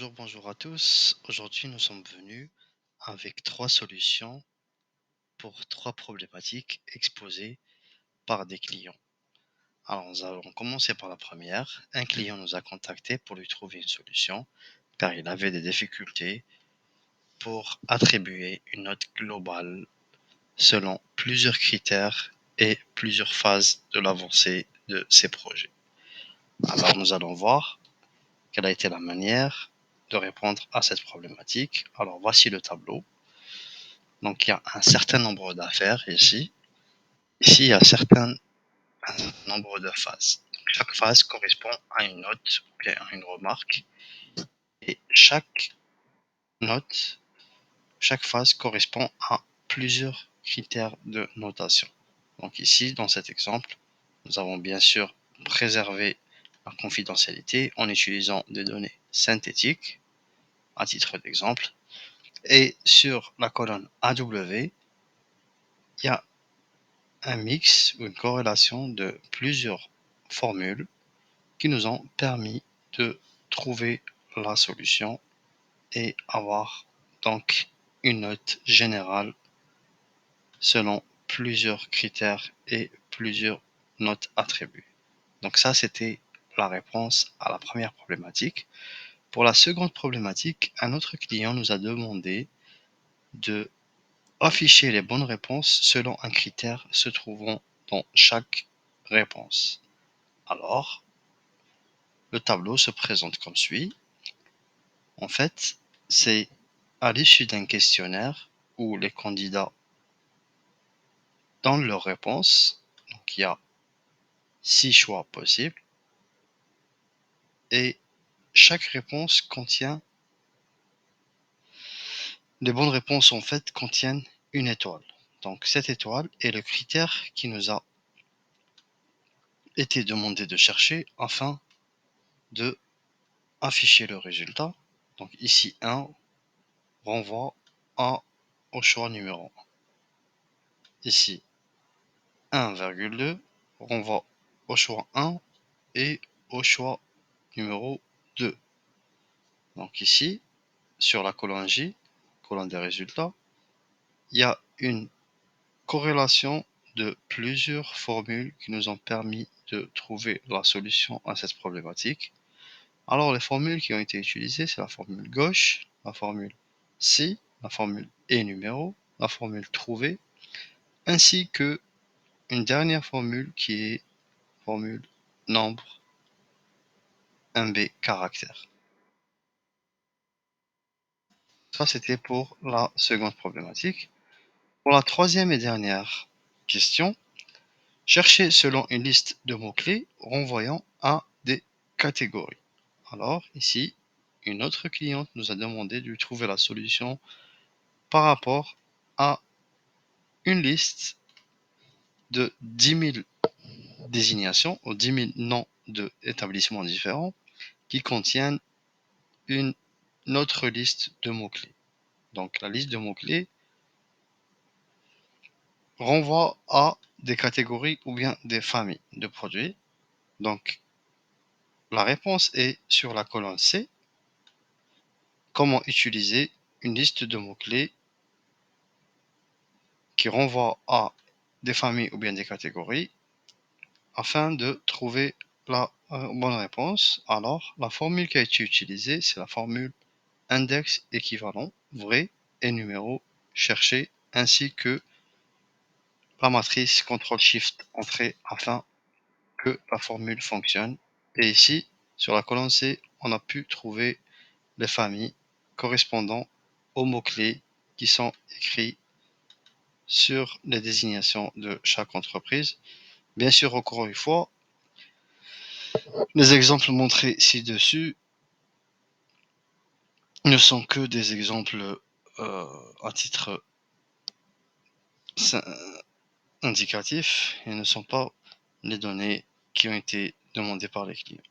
Bonjour à tous. Aujourd'hui, nous sommes venus avec trois solutions pour trois problématiques exposées par des clients. Alors, nous allons commencer par la première. Un client nous a contacté pour lui trouver une solution car il avait des difficultés pour attribuer une note globale selon plusieurs critères et plusieurs phases de l'avancée de ses projets. Alors, nous allons voir quelle a été la manière de répondre à cette problématique. Alors, voici le tableau. Donc, il y a un certain nombre d'affaires ici. Ici, il y a un nombre de phases. Donc, chaque phase correspond à une note ou bien à une remarque. Et chaque note, chaque phase correspond à plusieurs critères de notation. Donc ici, dans cet exemple, nous avons bien sûr préservé la confidentialité en utilisant des données synthétiques, à titre d'exemple. Et sur la colonne AW, il y a un mix ou une corrélation de plusieurs formules qui nous ont permis de trouver la solution et avoir donc une note générale selon plusieurs critères et plusieurs notes attribuées. Donc ça, c'était la réponse à la première problématique. Pour la seconde problématique, un autre client nous a demandé de afficher les bonnes réponses selon un critère se trouvant dans chaque réponse. Alors, le tableau se présente comme suit. En fait, c'est à l'issue d'un questionnaire où les candidats donnent leurs réponses. Donc, il y a 6 choix possibles et chaque réponse contient, les bonnes réponses en fait contiennent une étoile. Donc, cette étoile est le critère qui nous a été demandé de chercher afin de afficher le résultat. Donc, ici, 1 renvoie au choix numéro 1. Ici, 1,2 renvoie au choix 1 et au choix numéro 2. Donc ici, sur la colonne J, colonne des résultats, il y a une corrélation de plusieurs formules qui nous ont permis de trouver la solution à cette problématique. Alors les formules qui ont été utilisées, c'est la formule gauche, la formule si, la formule et numéro, la formule trouver, ainsi que une dernière formule qui est formule nombre 1B caractère. Ça, c'était pour la seconde problématique. Pour la troisième et dernière question, cherchez selon une liste de mots-clés renvoyant à des catégories. Alors, ici, une autre cliente nous a demandé de lui trouver la solution par rapport à une liste de 10 000 désignations ou 10 000 noms d'établissements différents qui contiennent une autre liste de mots-clés. Donc, la liste de mots-clés renvoie à des catégories ou bien des familles de produits. Donc, la réponse est sur la colonne C. Comment utiliser une liste de mots-clés qui renvoie à des familles ou bien des catégories afin de trouver la bonne réponse. Alors, la formule qui a été utilisée, c'est la formule index équivalent, vrai et numéro cherché, ainsi que la matrice CTRL-SHIFT entrée afin que la formule fonctionne. Et ici, sur la colonne C, on a pu trouver les familles correspondant aux mots-clés qui sont écrits sur les désignations de chaque entreprise. Bien sûr, encore une fois, les exemples montrés ci-dessus ne sont que des exemples à titre indicatif et ne sont pas les données qui ont été demandées par les clients.